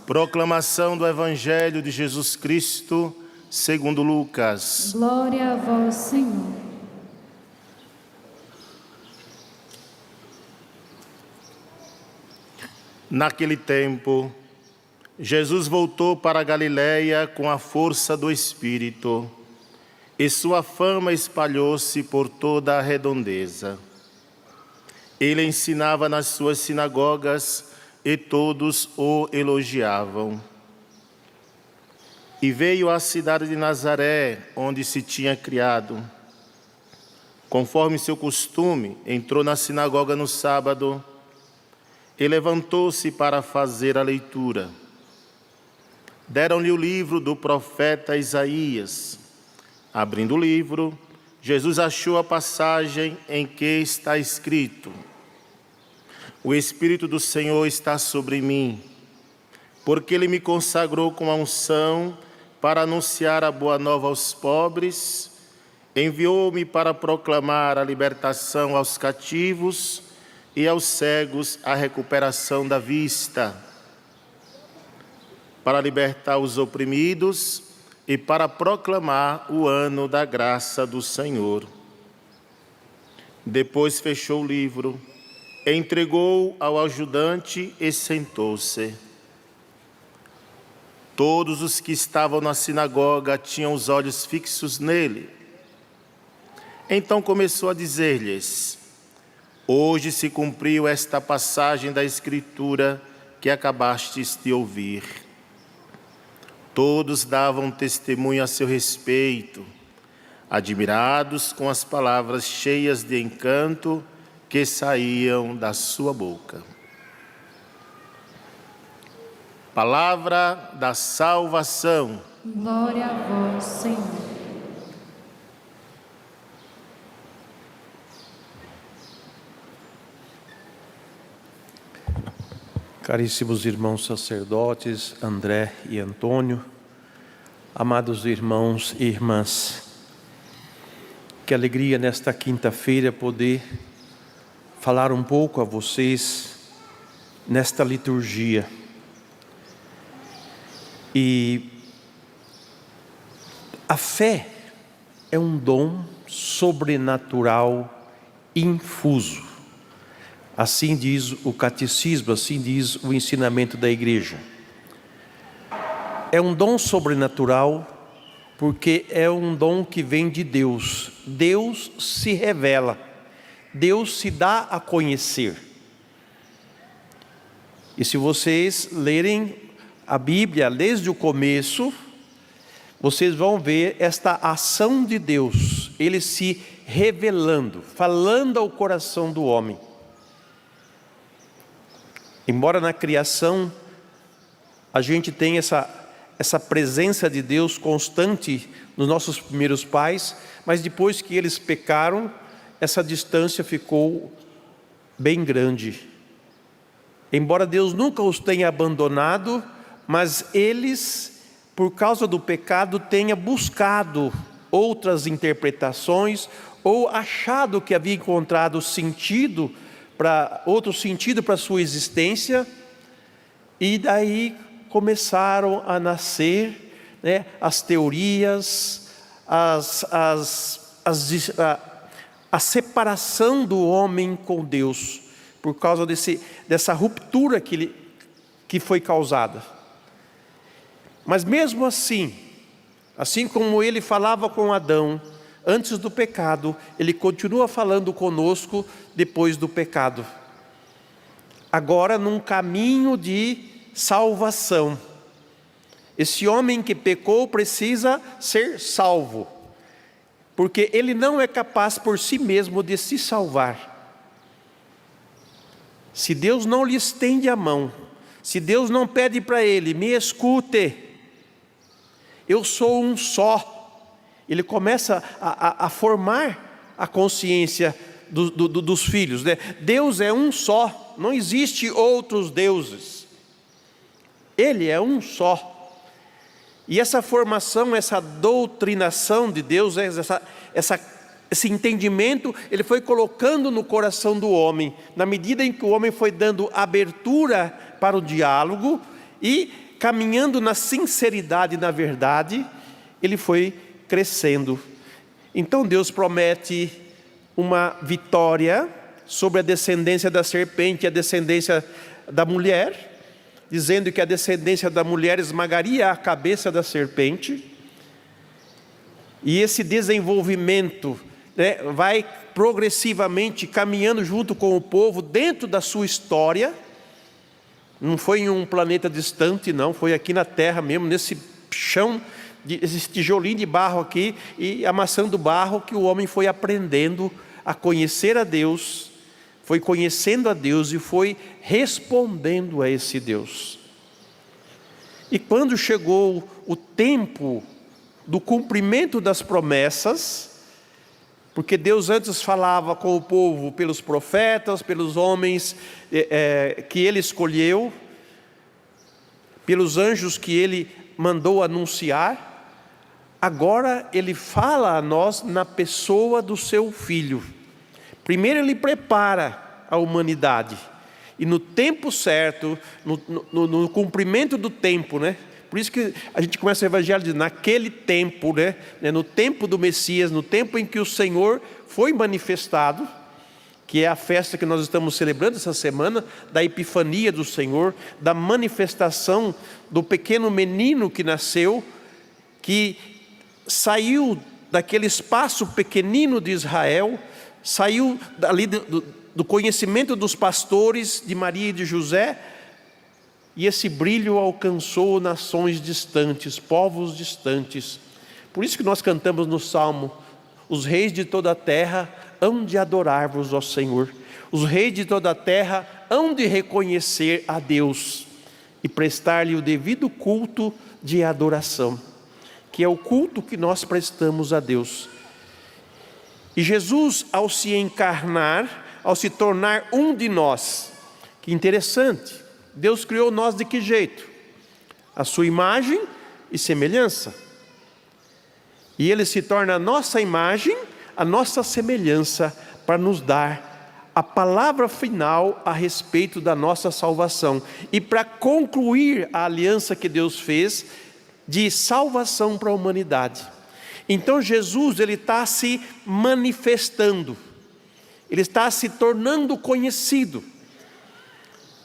Proclamação do Evangelho de Jesus Cristo, segundo Lucas. Glória a vós, Senhor. Naquele tempo, Jesus voltou para a Galiléia com a força do Espírito, e sua fama espalhou-se por toda a redondeza. Ele ensinava nas suas sinagogas e todos o elogiavam. E veio à cidade de Nazaré, onde se tinha criado. Conforme seu costume, entrou na sinagoga no sábado e levantou-se para fazer a leitura. Deram-lhe o livro do profeta Isaías. Abrindo o livro, Jesus achou a passagem em que está escrito: O Espírito do Senhor está sobre mim, porque Ele me consagrou com a unção para anunciar a boa nova aos pobres, enviou-me para proclamar a libertação aos cativos e aos cegos a recuperação da vista, para libertar os oprimidos e para proclamar o ano da graça do Senhor. Depois fechou o livro, entregou ao ajudante e sentou-se. Todos os que estavam na sinagoga tinham os olhos fixos nele. Então começou a dizer-lhes: Hoje se cumpriu esta passagem da Escritura que acabastes de ouvir. Todos davam testemunho a seu respeito, admirados com as palavras cheias de encanto que saíam da sua boca. Palavra da salvação. Glória a vós, Senhor. Caríssimos irmãos sacerdotes, André e Antônio, amados irmãos e irmãs, que alegria nesta quinta-feira poder falar um pouco a vocês nesta liturgia. E a fé é um dom sobrenatural infuso. Assim diz o catecismo, assim diz o ensinamento da igreja. É um dom sobrenatural porque é um dom que vem de Deus. Deus se revela, Deus se dá a conhecer. E se vocês lerem a Bíblia desde o começo, vocês vão ver esta ação de Deus, Ele se revelando, falando ao coração do homem. Embora na criação a gente tenha essa presença de Deus constante nos nossos primeiros pais, mas depois que eles pecaram, essa distância ficou bem grande. Embora Deus nunca os tenha abandonado, mas eles, por causa do pecado, tenham buscado outras interpretações ou achado que havia encontrado outro sentido para a sua existência, e daí começaram a nascer, as teorias, a separação do homem com Deus, por causa dessa ruptura que foi causada. Mas mesmo assim como ele falava com Adão antes do pecado, ele continua falando conosco depois do pecado. Agora num caminho de salvação. Esse homem que pecou precisa ser salvo, porque ele não é capaz por si mesmo de se salvar. Se Deus não lhe estende a mão, se Deus não pede para ele: me escute, eu sou um só. Ele começa a formar a consciência dos filhos, Deus é um só, não existe outros deuses, Ele é um só. E essa formação, essa doutrinação de Deus, esse entendimento, Ele foi colocando no coração do homem, na medida em que o homem foi dando abertura para o diálogo, e caminhando na sinceridade e na verdade, ele foi crescendo. Então Deus promete uma vitória sobre a descendência da serpente e a descendência da mulher, dizendo que a descendência da mulher esmagaria a cabeça da serpente. E esse desenvolvimento, né, vai progressivamente caminhando junto com o povo dentro da sua história. Não foi em um planeta distante, não, foi aqui na terra mesmo, nesse chão, esse tijolinho de barro aqui, e amassando barro, que o homem foi aprendendo a conhecer a Deus, foi conhecendo a Deus e foi respondendo a esse Deus. E quando chegou o tempo do cumprimento das promessas, porque Deus antes falava com o povo pelos profetas, pelos homens que Ele escolheu, pelos anjos que Ele mandou anunciar, agora Ele fala a nós na pessoa do Seu Filho. Primeiro Ele prepara a humanidade, e no tempo certo, no cumprimento do tempo, né? Por isso que a gente começa o evangelho dizendo, naquele tempo, né? No tempo do Messias, no tempo em que o Senhor foi manifestado, que é a festa que nós estamos celebrando essa semana, da epifania do Senhor, da manifestação do pequeno menino que nasceu, que saiu daquele espaço pequenino de Israel, saiu dali do conhecimento dos pastores, de Maria e de José, e esse brilho alcançou nações distantes, povos distantes. Por isso que nós cantamos no Salmo, os reis de toda a terra hão de adorar-vos, ó Senhor. Os reis de toda a terra hão de reconhecer a Deus e prestar-lhe o devido culto de adoração, que é o culto que nós prestamos a Deus. E Jesus, ao se encarnar, ao se tornar um de nós, que interessante, Deus criou nós de que jeito? A sua imagem e semelhança. E Ele se torna a nossa imagem, a nossa semelhança, para nos dar a palavra final a respeito da nossa salvação. E para concluir a aliança que Deus fez de salvação para a humanidade. Então Jesus, Ele está se manifestando. Ele está se tornando conhecido.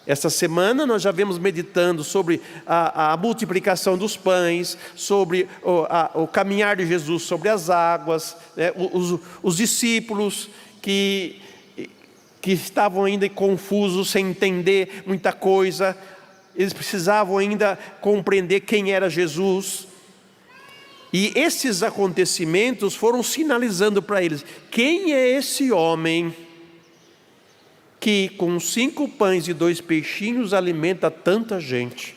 Esta semana nós já vemos meditando sobre a multiplicação dos pães, sobre o caminhar de Jesus sobre as águas, né? Os discípulos que estavam ainda confusos, sem entender muita coisa, eles precisavam ainda compreender quem era Jesus. E esses acontecimentos foram sinalizando para eles, quem é esse homem que com 5 pães e 2 peixinhos alimenta tanta gente?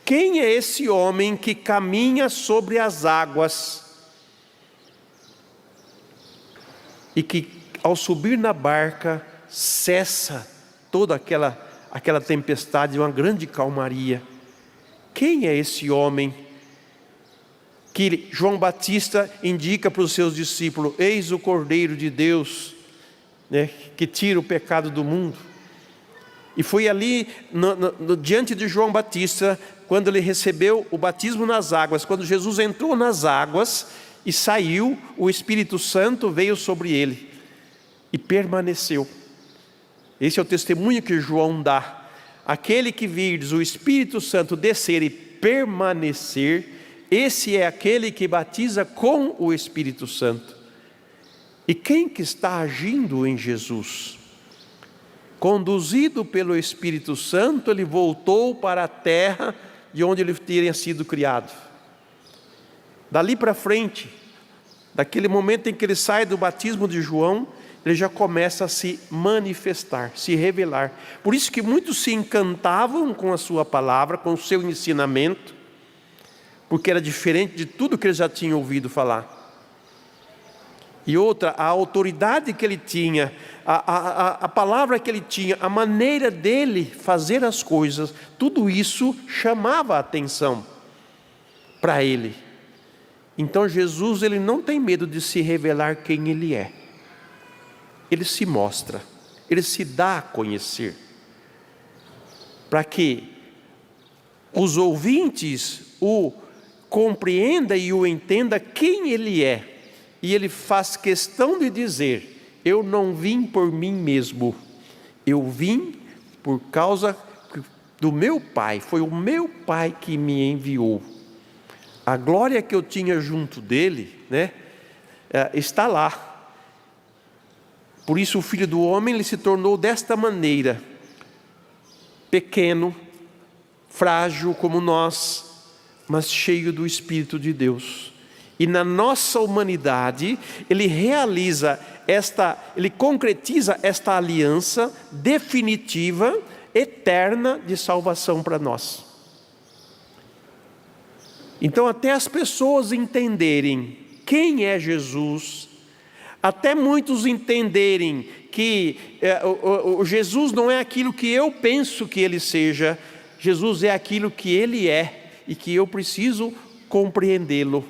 Quem é esse homem que caminha sobre as águas e que ao subir na barca cessa toda aquela tempestade de uma grande calmaria? Quem é esse homem que João Batista indica para os seus discípulos, eis o Cordeiro de Deus, né, que tira o pecado do mundo? E foi ali, diante de João Batista, quando ele recebeu o batismo nas águas, quando Jesus entrou nas águas e saiu, o Espírito Santo veio sobre ele e permaneceu. Esse é o testemunho que João dá. Aquele que virdes o Espírito Santo descer e permanecer, esse é aquele que batiza com o Espírito Santo. E quem que está agindo em Jesus? Conduzido pelo Espírito Santo, ele voltou para a terra de onde ele teria sido criado. Dali para frente, daquele momento em que ele sai do batismo de João, ele já começa a se manifestar, se revelar. Por isso que muitos se encantavam com a sua palavra, com o seu ensinamento, porque era diferente de tudo que eles já tinham ouvido falar. E outra, a autoridade que ele tinha, a palavra que ele tinha, a maneira dele fazer as coisas, tudo isso chamava a atenção para ele. Então Jesus, ele não tem medo de se revelar quem ele é. Ele se mostra, ele se dá a conhecer. Para que os ouvintes o compreendam e o entendam quem ele é. E ele faz questão de dizer: eu não vim por mim mesmo, eu vim por causa do meu Pai, foi o meu Pai que me enviou. A glória que eu tinha junto dele, né, está lá. Por isso o Filho do Homem ele se tornou desta maneira, pequeno, frágil como nós, mas cheio do Espírito de Deus. E na nossa humanidade, ele ele concretiza esta aliança definitiva, eterna de salvação para nós. Então, até as pessoas entenderem quem é Jesus, até muitos entenderem que o Jesus não é aquilo que eu penso que ele seja, Jesus é aquilo que ele é, e que eu preciso compreendê-lo,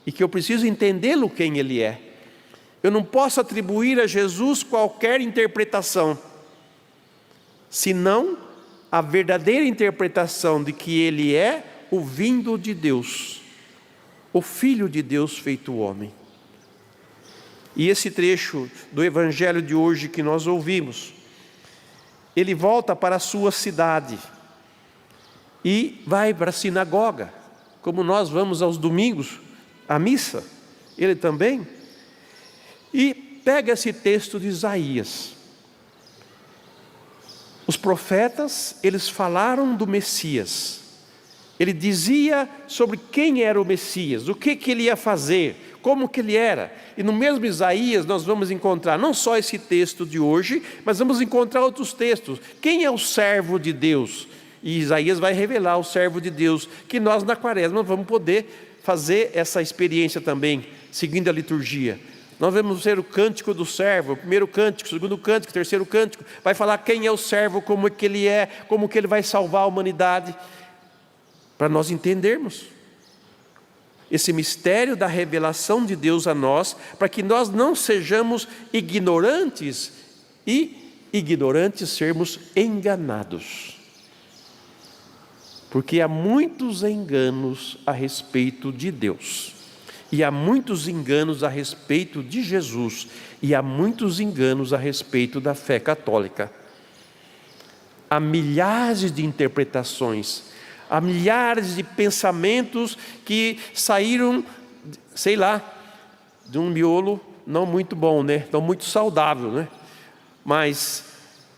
e que eu preciso entendê-lo quem ele é. Eu não posso atribuir a Jesus qualquer interpretação, senão a verdadeira interpretação de que ele é o vindo de Deus, o Filho de Deus feito homem. E esse trecho do Evangelho de hoje que nós ouvimos, ele volta para a sua cidade e vai para a sinagoga, como nós vamos aos domingos à missa, ele também, e pega esse texto de Isaías. Os profetas, eles falaram do Messias. Ele dizia sobre quem era o Messias, o que ele ia fazer, como que ele era. E no mesmo Isaías nós vamos encontrar não só esse texto de hoje, mas vamos encontrar outros textos. Quem é o servo de Deus? E Isaías vai revelar o servo de Deus, que nós na Quaresma vamos poder fazer essa experiência também, seguindo a liturgia. Nós vamos ver o cântico do servo, o primeiro cântico, o segundo cântico, o terceiro cântico. Vai falar quem é o servo, como é que ele é, como que ele vai salvar a humanidade. Para nós entendermos esse mistério da revelação de Deus a nós, para que nós não sejamos ignorantes e ignorantes sermos enganados. Porque há muitos enganos a respeito de Deus, e há muitos enganos a respeito de Jesus, e há muitos enganos a respeito da fé católica. Há milhares de interpretações, há milhares de pensamentos que saíram, sei lá, de um miolo não muito bom, né? Não muito saudável, né? Mas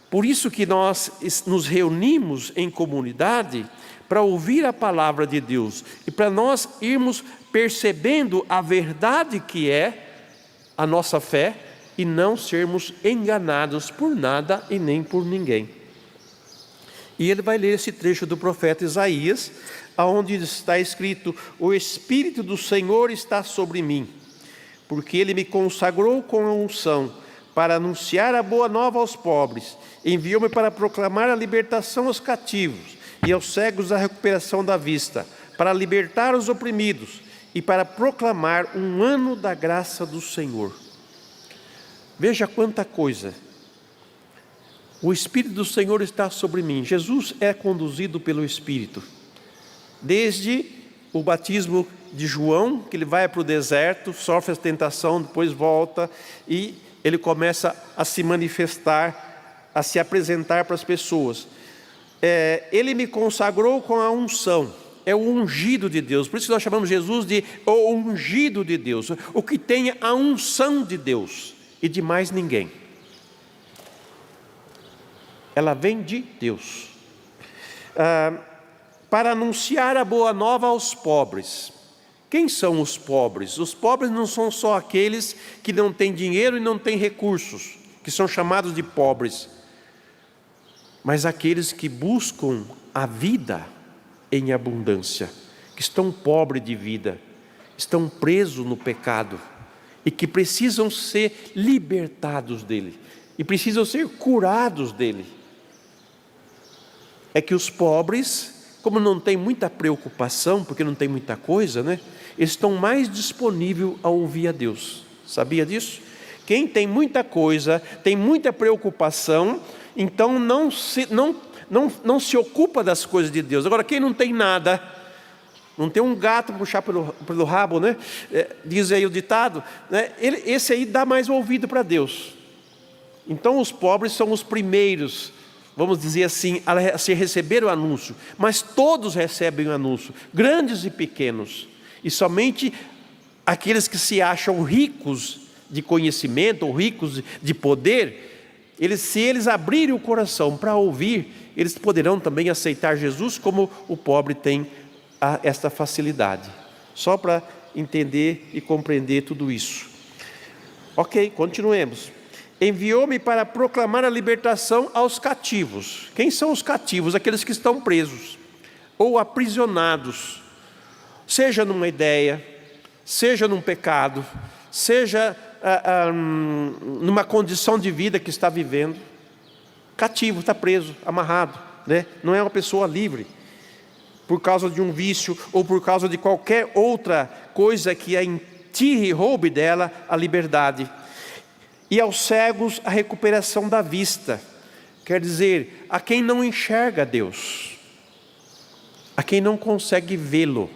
por isso que nós nos reunimos em comunidade para ouvir a palavra de Deus e para nós irmos percebendo a verdade que é a nossa fé e não sermos enganados por nada e nem por ninguém. E ele vai ler esse trecho do profeta Isaías, onde está escrito: o Espírito do Senhor está sobre mim, porque ele me consagrou com a unção para anunciar a boa nova aos pobres, enviou-me para proclamar a libertação aos cativos e aos cegos a recuperação da vista, para libertar os oprimidos e para proclamar um ano da graça do Senhor. Veja quanta coisa. O Espírito do Senhor está sobre mim. Jesus é conduzido pelo Espírito. Desde o batismo de João, que ele vai para o deserto, sofre a tentação, depois volta e ele começa a se manifestar, a se apresentar para as pessoas. Ele me consagrou com a unção. É o ungido de Deus. Por isso que nós chamamos Jesus de o ungido de Deus. O que tem a unção de Deus e de mais ninguém. Ela vem de Deus, para anunciar a boa nova aos pobres. Quem são os pobres? Os pobres não são só aqueles que não têm dinheiro e não têm recursos, que são chamados de pobres, mas aqueles que buscam a vida em abundância, que estão pobres de vida, estão presos no pecado e que precisam ser libertados dele e precisam ser curados dele. É que os pobres, como não tem muita preocupação, porque não tem muita coisa, né? Eles estão mais disponíveis a ouvir a Deus. Sabia disso? Quem tem muita coisa, tem muita preocupação, então não se ocupa das coisas de Deus. Agora, quem não tem nada, não tem um gato para puxar pelo rabo, né? Diz aí o ditado, né? Esse aí dá mais ouvido para Deus. Então os pobres são os primeiros, vamos dizer assim, a se receber o anúncio. Mas todos recebem o anúncio, grandes e pequenos. E somente aqueles que se acham ricos de conhecimento, ou ricos de poder, se eles abrirem o coração para ouvir, eles poderão também aceitar Jesus, como o pobre tem esta facilidade. Só para entender e compreender tudo isso. Ok, continuemos. Enviou-me para proclamar a libertação aos cativos. Quem são os cativos? Aqueles que estão presos ou aprisionados, seja numa ideia, seja num pecado, seja numa condição de vida que está vivendo. Cativo, está preso, amarrado, né? Não é uma pessoa livre, por causa de um vício ou por causa de qualquer outra coisa que a tire e roube dela a liberdade. E aos cegos a recuperação da vista, quer dizer, a quem não enxerga Deus, a quem não consegue vê-lo,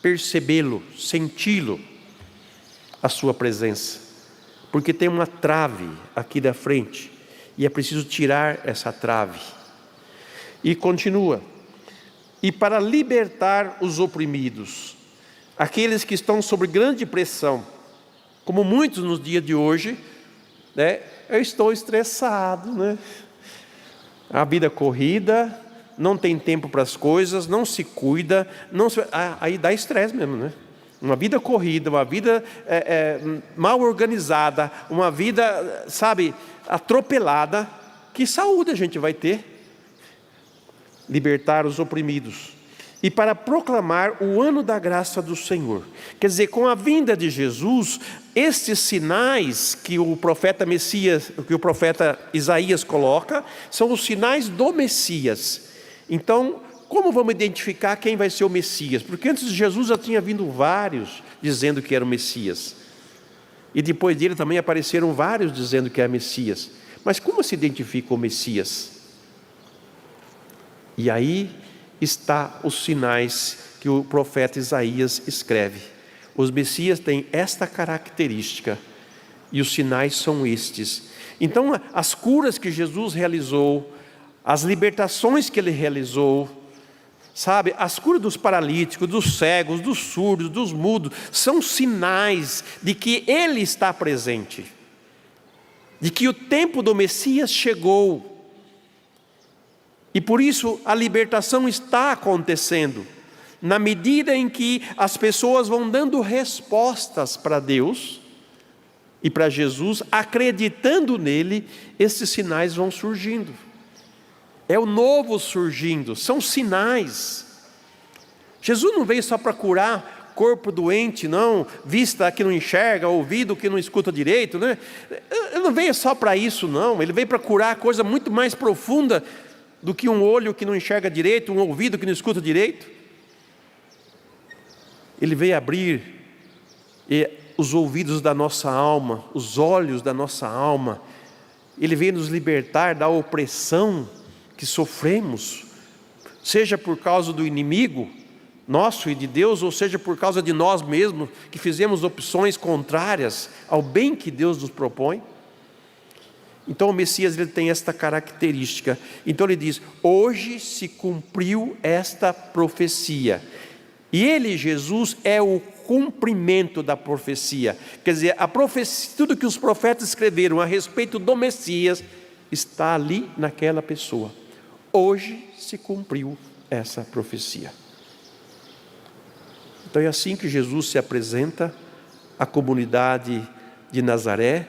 percebê-lo, senti-lo, a sua presença, porque tem uma trave aqui da frente, e é preciso tirar essa trave. E continua, e para libertar os oprimidos, aqueles que estão sob grande pressão, como muitos nos dias de hoje, né? Eu estou estressado, né? A vida corrida, não tem tempo para as coisas, não se cuida, aí dá estresse mesmo, né? Uma vida corrida, uma vida mal organizada, uma vida, sabe, atropelada, que saúde a gente vai ter? Libertar os oprimidos. E para proclamar o ano da graça do Senhor. Quer dizer, com a vinda de Jesus, estes sinais que o profeta Messias, que o profeta Isaías coloca, são os sinais do Messias. Então, como vamos identificar quem vai ser o Messias? Porque antes de Jesus já tinha vindo vários dizendo que era o Messias. E depois dele também apareceram vários dizendo que é Messias. Mas como se identifica o Messias? E aí está os sinais que o profeta Isaías escreve. Os Messias têm esta característica, e os sinais são estes. Então, as curas que Jesus realizou, as libertações que ele realizou, sabe, as curas dos paralíticos, dos cegos, dos surdos, dos mudos, são sinais de que ele está presente, de que o tempo do Messias chegou. E por isso a libertação está acontecendo, na medida em que as pessoas vão dando respostas para Deus e para Jesus, acreditando nele, esses sinais vão surgindo. É o novo surgindo, são sinais. Jesus não veio só para curar corpo doente, não, vista que não enxerga, ouvido que não escuta direito, né? Ele não veio só para isso, não. Ele veio para curar coisa muito mais profunda do que um olho que não enxerga direito, um ouvido que não escuta direito. Ele veio abrir os ouvidos da nossa alma, os olhos da nossa alma. Ele veio nos libertar da opressão que sofremos, seja por causa do inimigo nosso e de Deus, ou seja por causa de nós mesmos, que fizemos opções contrárias ao bem que Deus nos propõe. Então o Messias, ele tem esta característica. Então ele diz, hoje se cumpriu esta profecia. E ele, Jesus, é o cumprimento da profecia. Quer dizer, a profecia, tudo que os profetas escreveram a respeito do Messias, está ali naquela pessoa. Hoje se cumpriu essa profecia. Então é assim que Jesus se apresenta à comunidade de Nazaré,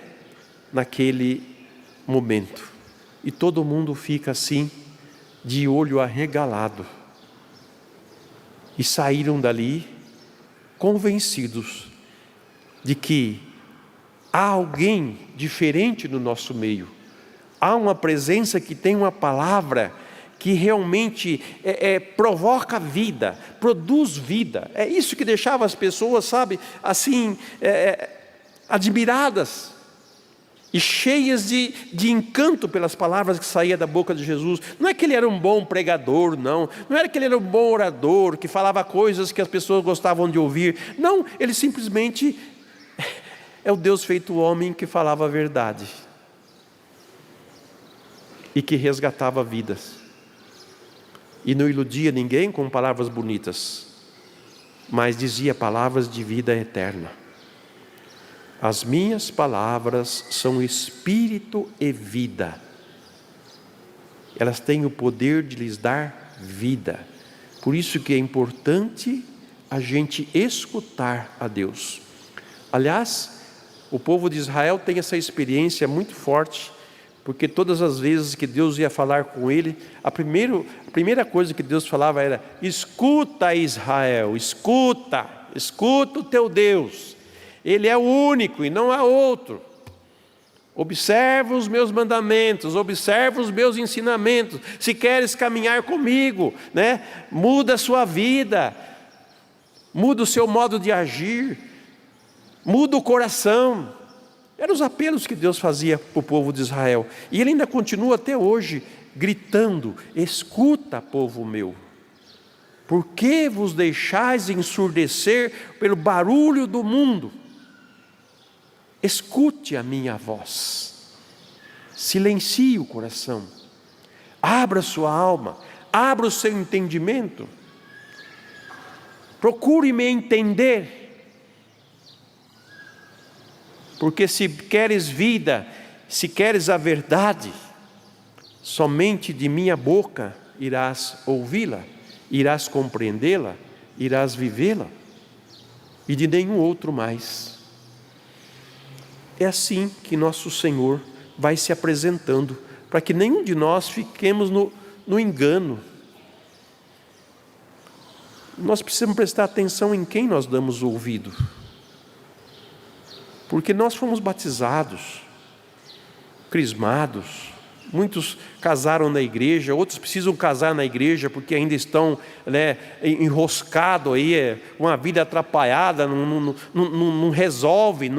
naquele momento, e todo mundo fica assim, de olho arregalado, e saíram dali convencidos de que há alguém diferente no nosso meio, há uma presença que tem uma palavra que realmente provoca vida, produz vida. É isso que deixava as pessoas, sabe, assim, admiradas. e cheias de encanto pelas palavras que saíam da boca de Jesus. Não é que ele era um bom pregador, não era que ele era um bom orador, que falava coisas que as pessoas gostavam de ouvir. Não, ele simplesmente é o Deus feito homem que falava a verdade e que resgatava vidas, e não iludia ninguém com palavras bonitas, mas dizia palavras de vida eterna. As minhas palavras são espírito e vida. Elas têm o poder de lhes dar vida. Por isso que é importante a gente escutar a Deus. Aliás, o povo de Israel tem essa experiência muito forte, porque todas as vezes que Deus ia falar com ele, a primeira coisa que Deus falava era: escuta, Israel, escuta o teu Deus. Ele é o único e não há outro. Observa os meus mandamentos, observa os meus ensinamentos. Se queres caminhar comigo, muda a sua vida, muda o seu modo de agir, muda o coração. Eram os apelos que Deus fazia para o povo de Israel. E Ele ainda continua até hoje, gritando: escuta, povo meu. Por que vos deixais ensurdecer pelo barulho do mundo? Escute a minha voz, silencie o coração, abra sua alma, abra o seu entendimento, procure me entender, porque se queres vida, se queres a verdade, somente de minha boca irás ouvi-la, irás compreendê-la, irás vivê-la, e de nenhum outro mais. É assim que nosso Senhor vai se apresentando, para que nenhum de nós fiquemos no engano. Nós precisamos prestar atenção em quem nós damos ouvido, porque nós fomos batizados, crismados, muitos casaram na igreja, outros precisam casar na igreja porque ainda estão enroscados aí, uma vida atrapalhada, não resolve,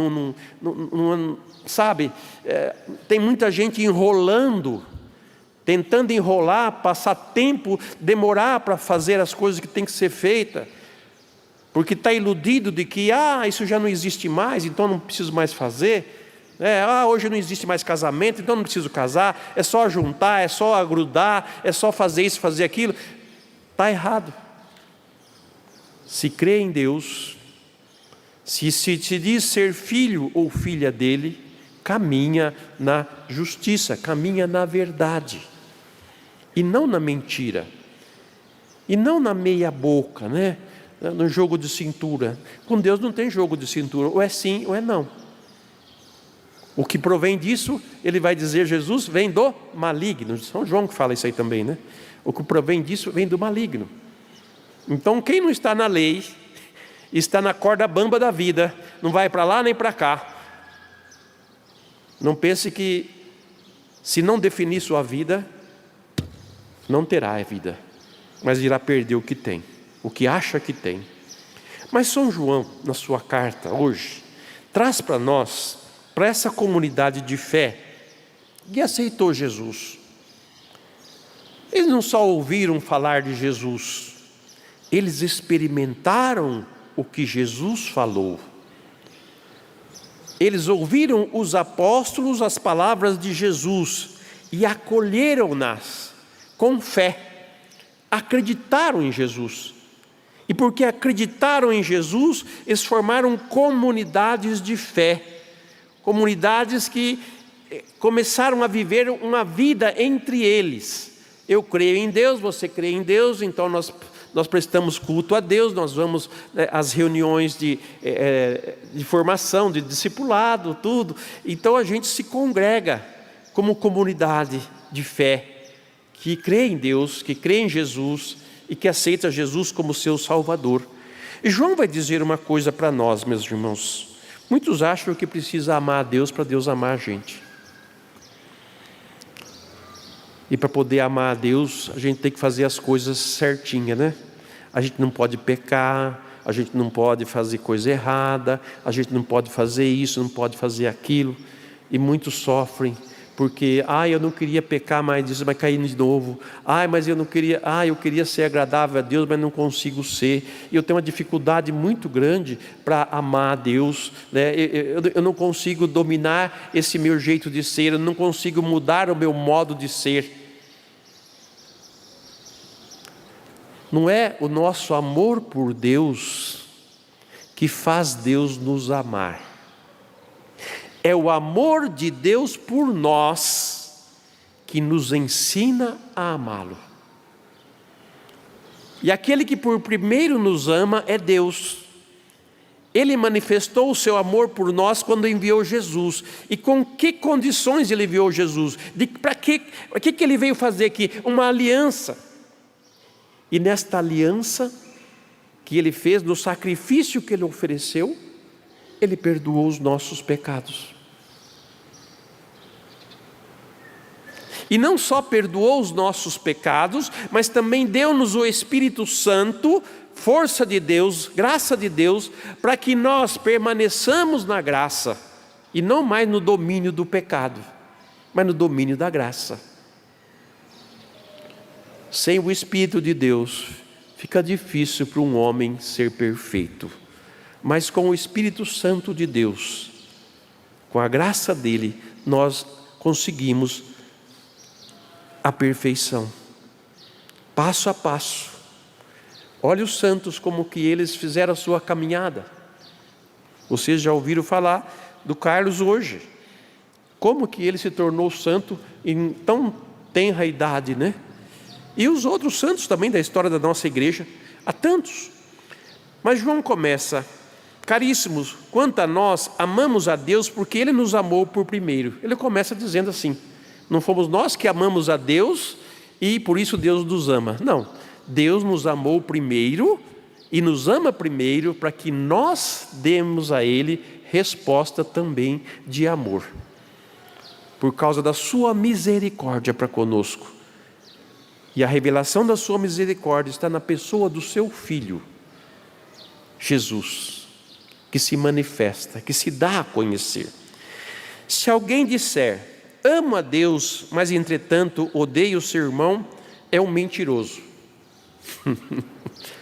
sabe? Tem muita gente enrolando, tentando enrolar, passar tempo, demorar para fazer as coisas que tem que ser feita, porque está iludido de que isso já não existe mais, então não preciso mais fazer. Hoje não existe mais casamento, então não preciso casar, é só juntar, é só agrudar, é só fazer isso, fazer aquilo. Está errado. Se crê em Deus, se te diz ser filho ou filha dele, caminha na justiça, caminha na verdade, e não na mentira, e não na meia boca, no jogo de cintura. Com Deus não tem jogo de cintura, ou é sim ou é não. O que provém disso, ele vai dizer, Jesus vem do maligno. São João que fala isso aí também, O que provém disso vem do maligno. Então quem não está na lei, está na corda bamba da vida, não vai para lá nem para cá. Não pense que se não definir sua vida, não terá a vida, mas irá perder o que tem, o que acha que tem. Mas São João, na sua carta hoje, traz para nós, para essa comunidade de fé que aceitou Jesus. Eles não só ouviram falar de Jesus, eles experimentaram o que Jesus falou. Eles ouviram os apóstolos as palavras de Jesus e acolheram-nas com fé, acreditaram em Jesus. E porque acreditaram em Jesus, eles formaram comunidades de fé, comunidades que começaram a viver uma vida entre eles. Eu creio em Deus, você crê em Deus, então nós prestamos culto a Deus, nós vamos às reuniões de formação, de discipulado, tudo. Então a gente se congrega como comunidade de fé, que crê em Deus, que crê em Jesus e que aceita Jesus como seu Salvador. E João vai dizer uma coisa para nós, meus irmãos. Muitos acham que precisa amar a Deus para Deus amar a gente. E para poder amar a Deus, a gente tem que fazer as coisas certinhas, A gente não pode pecar, a gente não pode fazer coisa errada, a gente não pode fazer isso, não pode fazer aquilo. E muitos sofrem, porque, eu não queria pecar mais disso, mas caí de novo. Mas eu não queria, eu queria ser agradável a Deus, mas não consigo ser. E eu tenho uma dificuldade muito grande para amar a Deus, né? Eu não consigo dominar esse meu jeito de ser, eu não consigo mudar o meu modo de ser. Não é o nosso amor por Deus que faz Deus nos amar. É o amor de Deus por nós que nos ensina a amá-lo. E aquele que por primeiro nos ama é Deus. Ele manifestou o seu amor por nós quando enviou Jesus. E com que condições ele enviou Jesus? Para que ele veio fazer aqui? Uma aliança. E nesta aliança que ele fez, no sacrifício que ele ofereceu, ele perdoou os nossos pecados. E não só perdoou os nossos pecados, mas também deu-nos o Espírito Santo, força de Deus, graça de Deus, para que nós permaneçamos na graça, e não mais no domínio do pecado, mas no domínio da graça. Sem o Espírito de Deus, fica difícil para um homem ser perfeito. Mas com o Espírito Santo de Deus, com a graça dele, nós conseguimos a perfeição, passo a passo. Olha os santos como que eles fizeram a sua caminhada. Vocês já ouviram falar do Carlos hoje, como que ele se tornou santo em tão tenra idade, né? E os outros santos também da história da nossa igreja, há tantos. Mas João começa: caríssimos, quanto a nós, amamos a Deus porque Ele nos amou por primeiro. Ele começa dizendo assim: não fomos nós que amamos a Deus e por isso Deus nos ama. Não, Deus nos amou primeiro e nos ama primeiro para que nós demos a Ele resposta também de amor. Por causa da sua misericórdia para conosco. E a revelação da sua misericórdia está na pessoa do seu Filho, Jesus, que se manifesta, que se dá a conhecer. Se alguém disser, amo a Deus, mas entretanto odeio o seu irmão, é um mentiroso.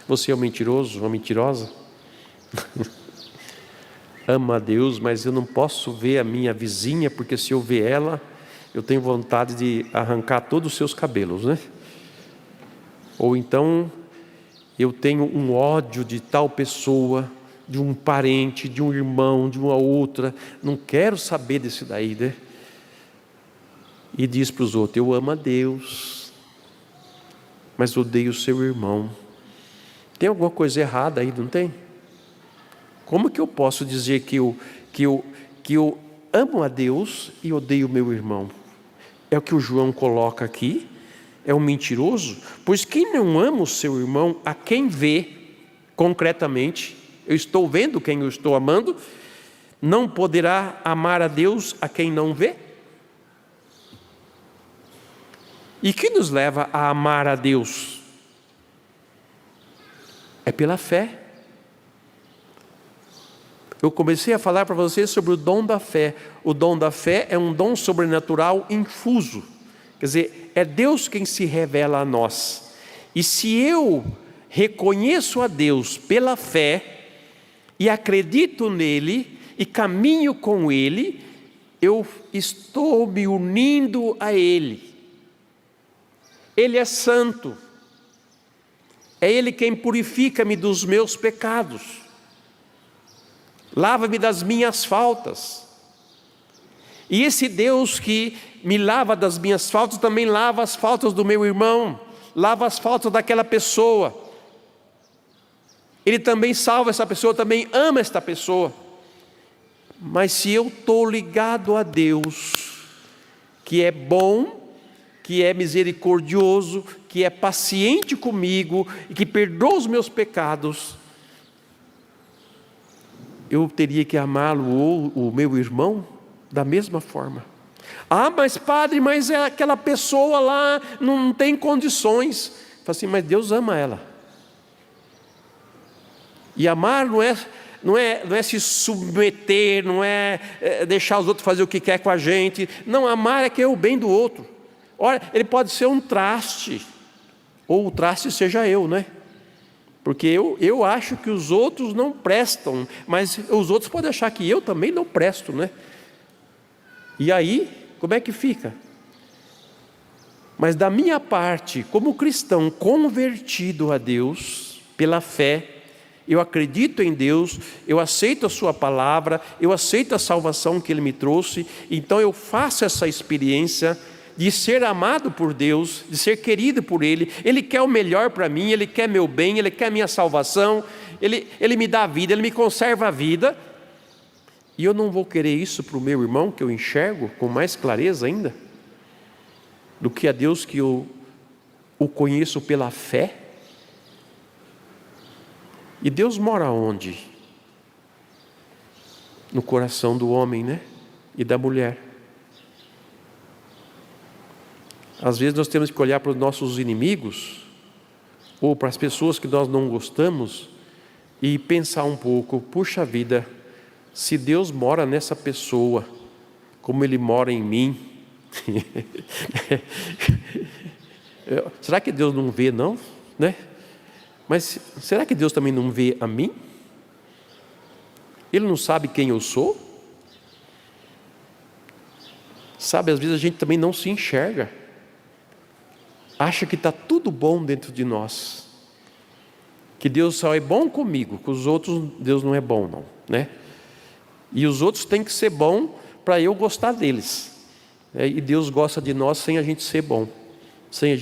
Você é um mentiroso, uma mentirosa? Amo a Deus, mas eu não posso ver a minha vizinha, porque se eu ver ela, eu tenho vontade de arrancar todos os seus cabelos, né? Ou então, eu tenho um ódio de tal pessoa, de um parente, de um irmão, de uma outra, não quero saber desse daí, né? E diz para os outros, eu amo a Deus, mas odeio o seu irmão. Tem alguma coisa errada aí, não tem? Como que eu posso dizer que eu amo a Deus e odeio o meu irmão? É o que o João coloca aqui. É um mentiroso? Pois quem não ama o seu irmão, a quem vê concretamente, eu estou vendo quem eu estou amando, não poderá amar a Deus a quem não vê? E que nos leva a amar a Deus? É pela fé. Eu comecei a falar para vocês sobre o dom da fé. O dom da fé é um dom sobrenatural infuso. Quer dizer, é Deus quem se revela a nós. E se eu reconheço a Deus pela fé e acredito nele e caminho com ele, eu estou me unindo a ele. Ele é santo. É ele quem purifica-me dos meus pecados. Lava-me das minhas faltas. E esse Deus que me lava das minhas faltas, também lava as faltas do meu irmão, lava as faltas daquela pessoa. Ele também salva essa pessoa, também ama esta pessoa. Mas se eu estou ligado a Deus, que é bom, que é misericordioso, que é paciente comigo e que perdoa os meus pecados, eu teria que amá-lo ou o meu irmão da mesma forma. Mas padre, mas aquela pessoa lá não tem condições. Fala assim, mas Deus ama ela. E amar não é não é se submeter, não é deixar os outros fazer o que quer com a gente. Não, amar é querer o bem do outro. Olha, ele pode ser um traste, ou o traste seja eu, né? Porque eu acho que os outros não prestam, mas os outros podem achar que eu também não presto, né? E aí, como é que fica? Mas da minha parte, como cristão convertido a Deus, pela fé, eu acredito em Deus, eu aceito a sua palavra, eu aceito a salvação que Ele me trouxe, então eu faço essa experiência de ser amado por Deus, de ser querido por Ele. Ele quer o melhor para mim, Ele quer meu bem, Ele quer minha salvação, Ele me dá a vida, Ele me conserva a vida, e eu não vou querer isso para o meu irmão, que eu enxergo com mais clareza ainda, do que a Deus que eu o conheço pela fé. E Deus mora onde? No coração do homem, né? E da mulher. Às vezes nós temos que olhar para os nossos inimigos, ou para as pessoas que nós não gostamos, e pensar um pouco: puxa vida, se Deus mora nessa pessoa, como Ele mora em mim, será que Deus não vê, não? Né? Mas será que Deus também não vê a mim? Ele não sabe quem eu sou? Sabe, às vezes a gente também não se enxerga, acha que está tudo bom dentro de nós, que Deus só é bom comigo, com os outros Deus não é bom, não, né? E os outros têm que ser bom para eu gostar deles, e Deus gosta de nós sem a gente ser bom, sem a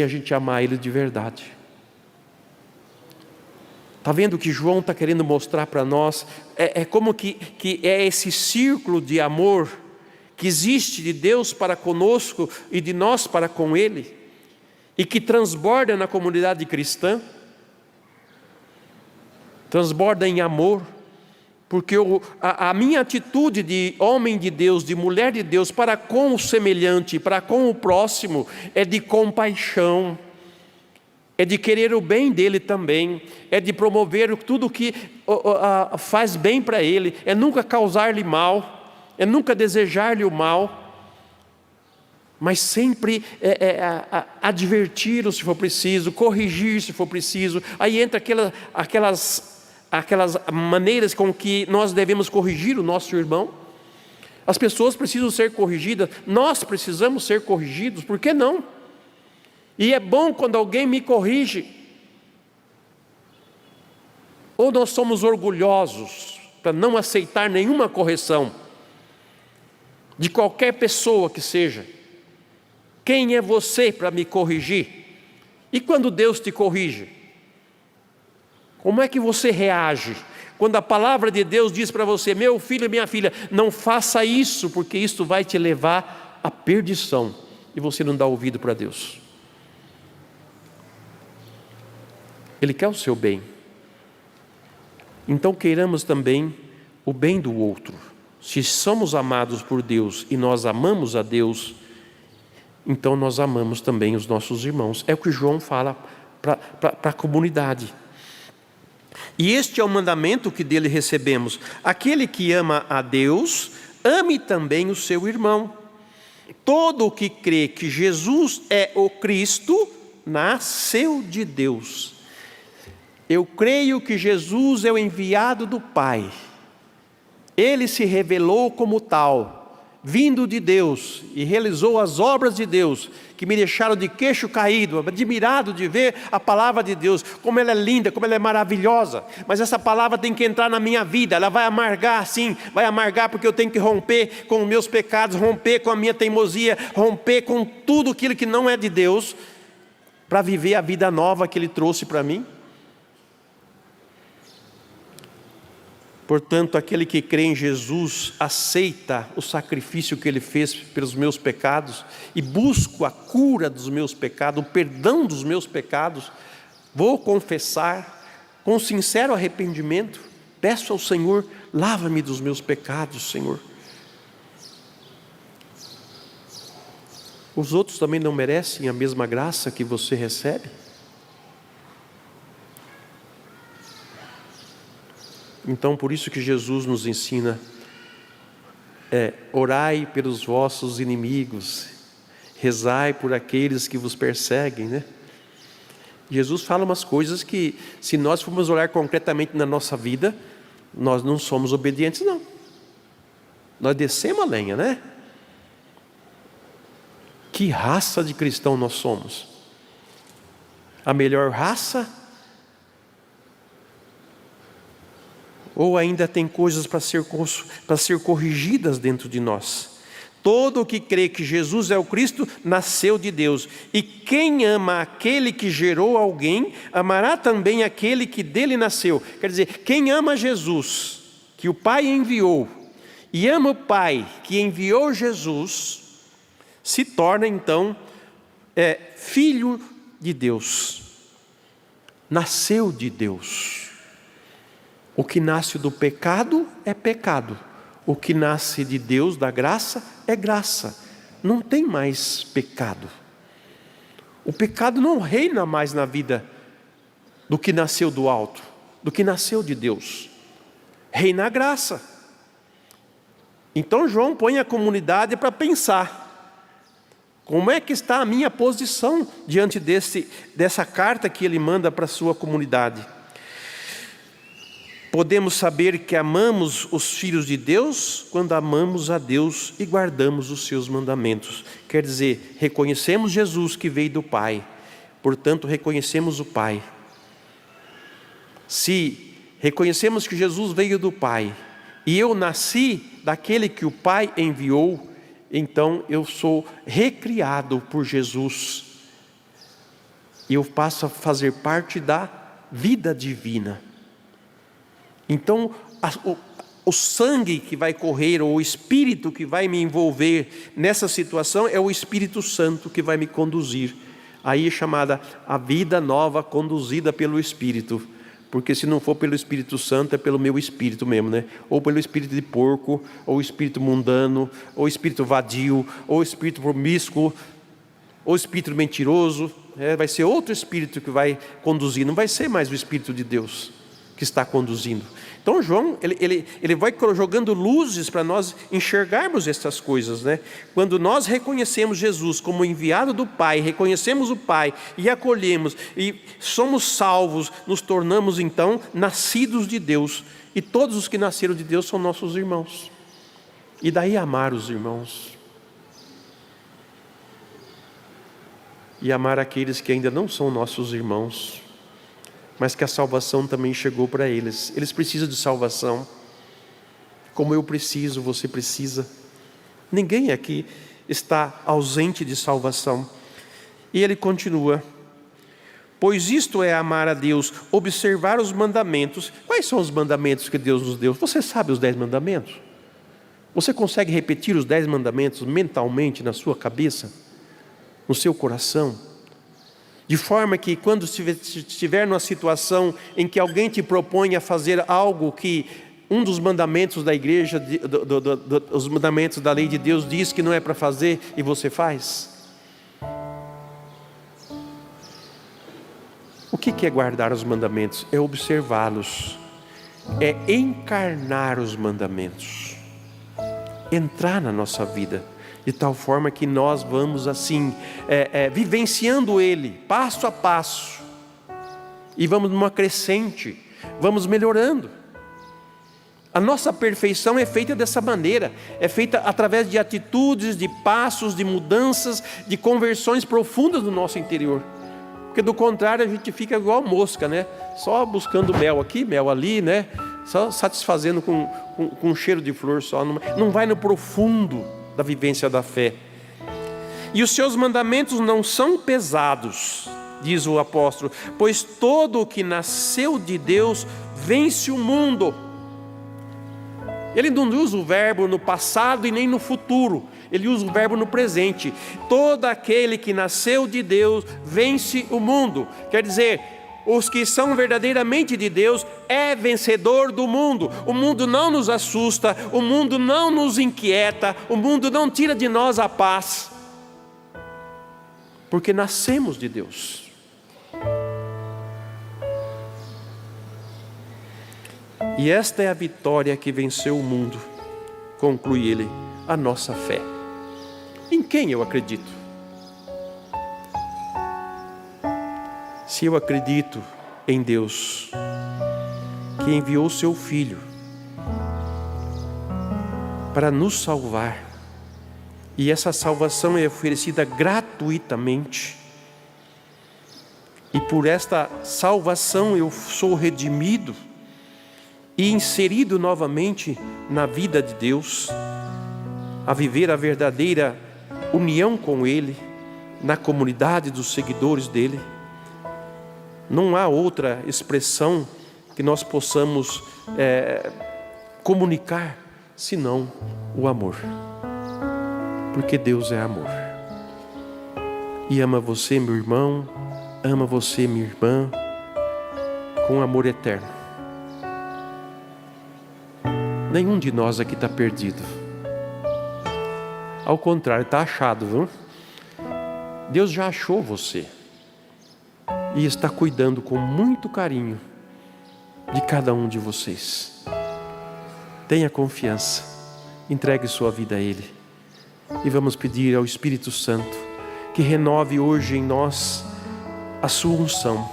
gente amar Ele de verdade. Está vendo o que João está querendo mostrar para nós? É como que é esse círculo de amor que existe de Deus para conosco e de nós para com Ele, e que transborda na comunidade cristã, transborda em amor, porque a minha atitude de homem de Deus, de mulher de Deus, para com o semelhante, para com o próximo, é de compaixão, é de querer o bem dele também, é de promover tudo que faz bem para ele, é nunca causar-lhe mal, é nunca desejar-lhe o mal, mas sempre adverti-lo se for preciso, corrigir se for preciso. Aí entra aquelas maneiras com que nós devemos corrigir o nosso irmão. As pessoas precisam ser corrigidas, nós precisamos ser corrigidos, por que não? E é bom quando alguém me corrige. Ou nós somos orgulhosos para não aceitar nenhuma correção de qualquer pessoa que seja. Quem é você para me corrigir? E quando Deus te corrige, como é que você reage? Quando a palavra de Deus diz para você: meu filho e minha filha, não faça isso, porque isso vai te levar à perdição, e você não dá ouvido para Deus. Ele quer o seu bem. Então queiramos também o bem do outro. Se somos amados por Deus e nós amamos a Deus, então nós amamos também os nossos irmãos. É o que João fala para a comunidade. E este é o mandamento que dele recebemos: aquele que ama a Deus, ame também o seu irmão. Todo o que crê que Jesus é o Cristo, nasceu de Deus. Eu creio que Jesus é o enviado do Pai. Ele se revelou como tal, vindo de Deus, e realizou as obras de Deus, que me deixaram de queixo caído, admirado de ver a palavra de Deus, como ela é linda, como ela é maravilhosa. Mas essa palavra tem que entrar na minha vida, ela vai amargar, sim, vai amargar, porque eu tenho que romper com os meus pecados, romper com a minha teimosia, romper com tudo aquilo que não é de Deus, para viver a vida nova que Ele trouxe para mim. Portanto, aquele que crê em Jesus aceita o sacrifício que Ele fez pelos meus pecados e busco a cura dos meus pecados, o perdão dos meus pecados. Vou confessar com sincero arrependimento, peço ao Senhor: lava-me dos meus pecados, Senhor. Os outros também não merecem a mesma graça que você recebe? Então, por isso que Jesus nos ensina, orai pelos vossos inimigos, rezai por aqueles que vos perseguem, né? Jesus fala umas coisas que, se nós formos olhar concretamente na nossa vida, nós não somos obedientes, não. Nós descemos a lenha, né? Que raça de cristão nós somos? A melhor raça? Ou ainda tem coisas para ser corrigidas dentro de nós? Todo o que crê que Jesus é o Cristo, nasceu de Deus. E quem ama aquele que gerou alguém, amará também aquele que dele nasceu. Quer dizer, quem ama Jesus, que o Pai enviou, e ama o Pai que enviou Jesus, se torna então filho de Deus. Nasceu de Deus. O que nasce do pecado é pecado. O que nasce de Deus, da graça, é graça. Não tem mais pecado. O pecado não reina mais na vida do que nasceu do alto, do que nasceu de Deus. Reina a graça. Então João põe a comunidade para pensar. Como é que está a minha posição diante dessa carta que ele manda para a sua comunidade? Podemos saber que amamos os filhos de Deus quando amamos a Deus e guardamos os seus mandamentos. Quer dizer, reconhecemos Jesus que veio do Pai, portanto reconhecemos o Pai. Se reconhecemos que Jesus veio do Pai e eu nasci daquele que o Pai enviou, então eu sou recriado por Jesus e eu passo a fazer parte da vida divina. Então o sangue que vai correr, ou o Espírito que vai me envolver nessa situação, é o Espírito Santo que vai me conduzir. Aí é chamada a vida nova conduzida pelo Espírito. Porque se não for pelo Espírito Santo, é pelo meu espírito mesmo, né? Ou pelo espírito de porco, ou espírito mundano, ou espírito vadio, ou espírito promíscuo, ou espírito mentiroso. Vai ser outro espírito que vai conduzir, não vai ser mais o Espírito de Deus que está conduzindo. Então João, ele vai jogando luzes para nós enxergarmos essas coisas, né? Quando nós reconhecemos Jesus como enviado do Pai, reconhecemos o Pai e acolhemos, e somos salvos, nos tornamos então nascidos de Deus. E todos os que nasceram de Deus são nossos irmãos. E daí amar os irmãos. E amar aqueles que ainda não são nossos irmãos, mas que a salvação também chegou para eles. Eles precisam de salvação, como eu preciso, você precisa. Ninguém aqui está ausente de salvação. E ele continua: pois isto é amar a Deus, observar os mandamentos. Quais são os mandamentos que Deus nos deu? Você sabe os 10 mandamentos? Você consegue repetir os 10 mandamentos mentalmente na sua cabeça, no seu coração? De forma que quando estiver numa situação em que alguém te propõe a fazer algo que um dos mandamentos da igreja, os mandamentos da lei de Deus diz que não é para fazer, e você faz. O que é guardar os mandamentos? É observá-los, é encarnar os mandamentos, entrar na nossa vida, de tal forma que nós vamos assim, vivenciando ele, passo a passo, e vamos numa crescente, vamos melhorando. A nossa perfeição é feita dessa maneira, é feita através de atitudes, de passos, de mudanças, de conversões profundas no nosso interior. Porque do contrário a gente fica igual mosca, né? Só buscando mel aqui, mel ali, né? Só satisfazendo com um cheiro de flor só, não vai no profundo da vivência da fé. E os seus mandamentos não são pesados, diz o apóstolo, pois todo o que nasceu de Deus vence o mundo. Ele não usa o verbo no passado e nem no futuro, ele usa o verbo no presente. Todo aquele que nasceu de Deus vence o mundo. Quer dizer, os que são verdadeiramente de Deus é vencedor do mundo. O mundo não nos assusta, o mundo não nos inquieta, o mundo não tira de nós a paz, porque nascemos de Deus. E esta é a vitória que venceu o mundo, conclui ele, a nossa fé. Em quem eu acredito? Se eu acredito em Deus, que enviou seu Filho para nos salvar, e essa salvação é oferecida gratuitamente, e por esta salvação eu sou redimido e inserido novamente na vida de Deus, a viver a verdadeira união com Ele, na comunidade dos seguidores dEle. Não há outra expressão que nós possamos comunicar senão o amor, porque Deus é amor e ama você, meu irmão, ama você, minha irmã, com amor eterno. Nenhum de nós aqui está perdido, ao contrário, está achado, viu? Deus já achou você e está cuidando com muito carinho de cada um de vocês. Tenha confiança, entregue sua vida a Ele, e vamos pedir ao Espírito Santo que renove hoje em nós a sua unção,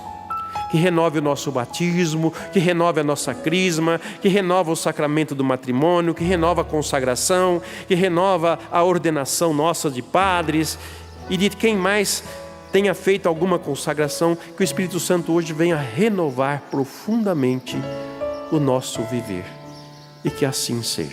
que renove o nosso batismo, que renove a nossa crisma, que renova o sacramento do matrimônio, que renova a consagração, que renova a ordenação nossa de padres e de quem mais tenha feito alguma consagração, que o Espírito Santo hoje venha renovar profundamente o nosso viver, e que assim seja.